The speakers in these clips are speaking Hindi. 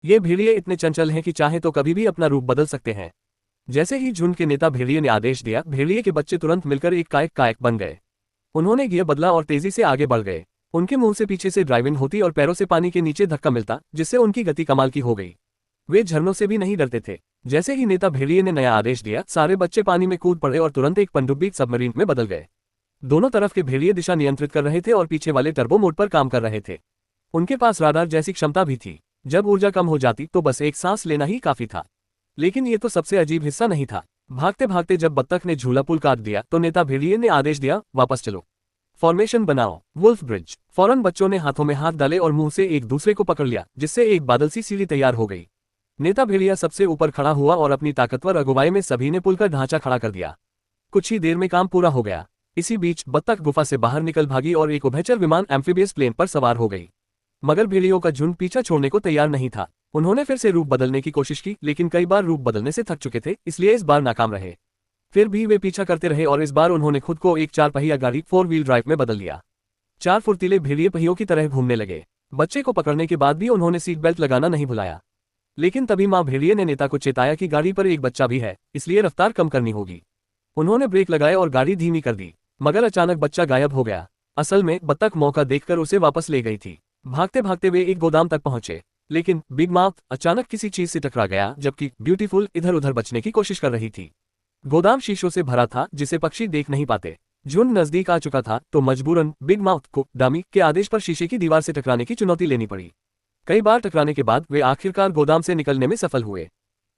ये भेड़िए इतने चंचल हैं कि चाहे तो कभी भी अपना रूप बदल सकते हैं। जैसे ही झुंड के नेता भेड़िए ने आदेश दिया, भेड़िए के बच्चे तुरंत मिलकर एक कायक कायक बन गए। उन्होंने गियर बदला और तेजी से आगे बढ़ गए। उनके मुंह से पीछे से ड्राइविंग होती और पैरों से पानी के नीचे धक्का मिलता, जिससे उनकी गति कमाल की हो गई। वे झरनों से भी नहीं डरते थे। जैसे ही नेता भेड़िए ने नया आदेश दिया, सारे बच्चे पानी में कूद पड़े और तुरंत एक पनडुब्बी सबमरीन में बदल गए। दोनों तरफ के भेड़िए दिशा नियंत्रित कर रहे थे और पीछे वाले टर्बो मोड पर काम कर रहे थे। उनके पास राडार जैसी क्षमता भी थी। जब ऊर्जा कम हो जाती तो बस एक सांस लेना ही काफी था। लेकिन ये तो सबसे अजीब हिस्सा नहीं था। भागते भागते जब बत्तख ने झूला पुल काट दिया तो नेता भेड़िए ने आदेश दिया, वापस चलो, फॉर्मेशन बनाओ, वुल्फ ब्रिज। फौरन बच्चों ने हाथों में हाथ डाले और मुंह से एक दूसरे को पकड़ लिया, जिससे एक बादल सी सीढ़ी तैयार हो गई। नेता भेड़िया सबसे ऊपर खड़ा हुआ और अपनी ताकतवर अगुवाई में सभी ने पुल का ढांचा खड़ा कर दिया। कुछ ही देर में काम पूरा हो गया। इसी बीच बत्तख गुफा से बाहर निकल भागी और एक उभयचर विमान एम्फीबियस प्लेन पर सवार हो गई। मगर भेड़ियों का झुंड पीछा छोड़ने को तैयार नहीं था। उन्होंने फिर से रूप बदलने की कोशिश की, लेकिन कई बार रूप बदलने से थक चुके थे, इसलिए इस बार नाकाम रहे। फिर भी वे पीछा करते रहे और इस बार उन्होंने खुद को एक 4 पहिया गाड़ी 4 व्हील ड्राइव में बदल लिया। 4 फुर्तीले भेड़िए पहियों की तरह घूमने लगे। बच्चे को पकड़ने के बाद भी उन्होंने सीट बेल्ट लगाना नहीं भुलाया। लेकिन तभी मां भेड़िए ने नेता को चेताया कि गाड़ी पर एक बच्चा भी है, इसलिए रफ्तार कम करनी होगी। उन्होंने ब्रेक लगाए और गाड़ी धीमी कर दी, मगर अचानक बच्चा गायब हो गया। असल में बत्तख मौका देखकर उसे वापस ले गई थी। भागते भागते वे एक गोदाम तक पहुंचे, लेकिन बिग माउथ अचानक किसी चीज से टकरा गया, जबकि ब्यूटीफुल इधर उधर बचने की कोशिश कर रही थी। गोदाम शीशों से भरा था, जिसे पक्षी देख नहीं पाते। झुंड नजदीक आ चुका था तो मजबूरन बिग माउथ को डमी के आदेश पर शीशे की दीवार से टकराने की चुनौती लेनी पड़ी। कई बार टकराने के बाद वे आखिरकार गोदाम से निकलने में सफल हुए।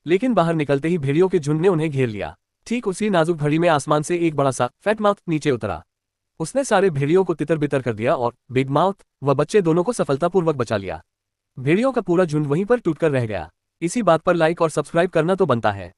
लेकिन बाहर निकलते ही भेड़ियों के झुंड ने उन्हें घेर लिया। ठीक उसी नाजुक घड़ी में आसमान से एक बड़ा सा फैट माउथ नीचे उतरा। उसने सारे भेड़ियों को तितर बितर कर दिया और बिग माउथ व बच्चे दोनों को सफलतापूर्वक बचा लिया। भेड़ियों का पूरा झुंड वहीं पर टूटकर रह गया। इसी बात पर लाइक और सब्सक्राइब करना तो बनता है।